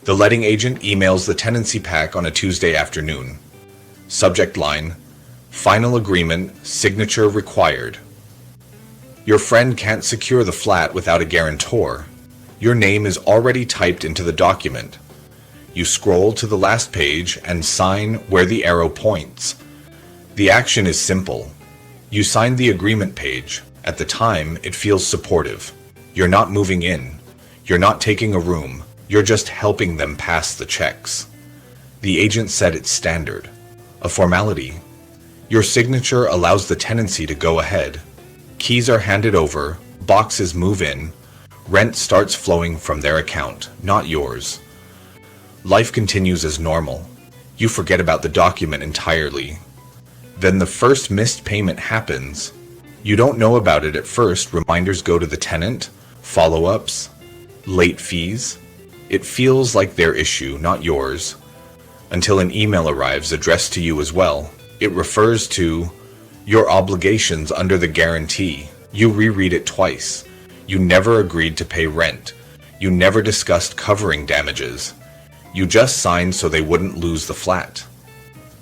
The letting agent emails the tenancy pack on a Tuesday afternoon. Subject line, final agreement, signature required. Your friend can't secure the flat without a guarantor. Your name is already typed into the document. You scroll to the last page and sign where the arrow points. The action is simple. You sign the agreement page. At the time, it feels supportive. You're not moving in. You're not taking a room. You're just helping them pass the checks. The agent said it's standard. A formality. Your signature allows the tenancy to go ahead. Keys are handed over, boxes move in, rent starts flowing from their account, not yours. Life continues as normal. You forget about the document entirely. Then the first missed payment happens. You don't know about it at first. Reminders go to the tenant, follow-ups, late fees. It feels like their issue, not yours. Until an email arrives addressed to you as well. It refers to your obligations under the guarantee. You reread it twice. You never agreed to pay rent. You never discussed covering damages. You just signed so they wouldn't lose the flat.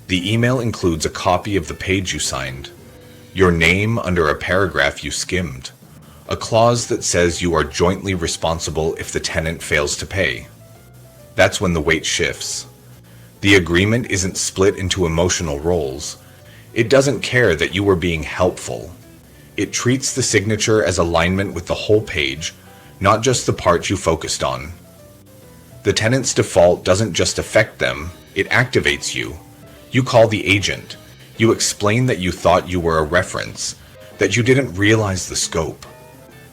The email includes a copy of the page you signed, your name under a paragraph you skimmed, a clause that says you are jointly responsible if the tenant fails to pay. That's when the weight shifts. The agreement isn't split into emotional roles. It doesn't care that you were being helpful. It treats the signature as alignment with the whole page, not just the part you focused on. The tenant's default doesn't just affect them, it activates you. You call the agent. You explain that you thought you were a reference, that you didn't realize the scope.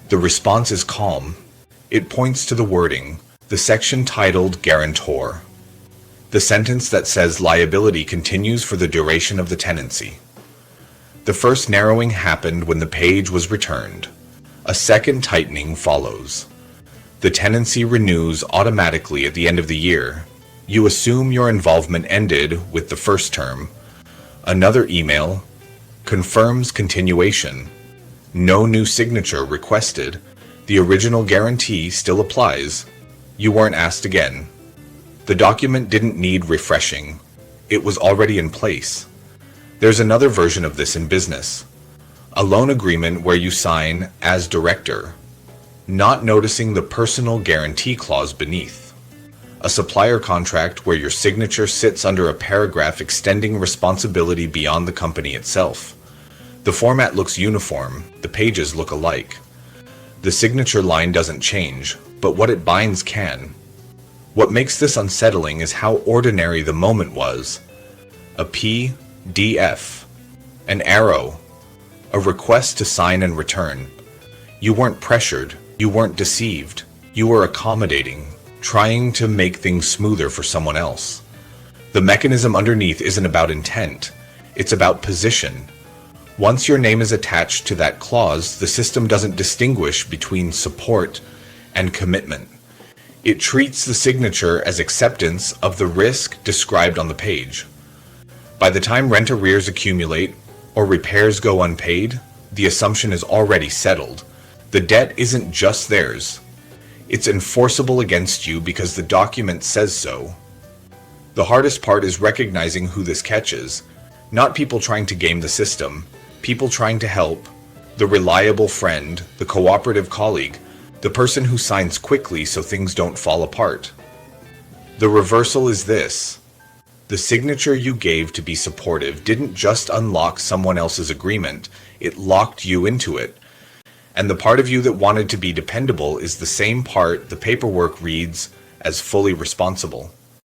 The response is calm. It points to the wording, the section titled Guarantor. The sentence that says liability continues for the duration of the tenancy. The first narrowing happened when the page was returned. A second tightening follows. The tenancy renews automatically at the end of the year. You assume your involvement ended with the first term. Another email confirms continuation. No new signature requested. The original guarantee still applies. You weren't asked again. The document didn't need refreshing. It was already in place. There's another version of this in business. A loan agreement where you sign as director, not noticing the personal guarantee clause beneath. A supplier contract where your signature sits under a paragraph extending responsibility beyond the company itself. The format looks uniform, the pages look alike. The signature line doesn't change, but what it binds can. What makes this unsettling is how ordinary the moment was. A PDF, an arrow, a request to sign and return. You weren't pressured, you weren't deceived, you were accommodating, trying to make things smoother for someone else. The mechanism underneath isn't about intent, it's about position. Once your name is attached to that clause, the system doesn't distinguish between support and commitment. It treats the signature as acceptance of the risk described on the page. By the time rent arrears accumulate or repairs go unpaid, the assumption is already settled. The debt isn't just theirs. It's enforceable against you because the document says so. The hardest part is recognizing who this catches. Not people trying to game the system, people trying to help, the reliable friend, the cooperative colleague, the person who signs quickly so things don't fall apart. The reversal is this. The signature you gave to be supportive didn't just unlock someone else's agreement, it locked you into it. And the part of you that wanted to be dependable is the same part the paperwork reads as fully responsible.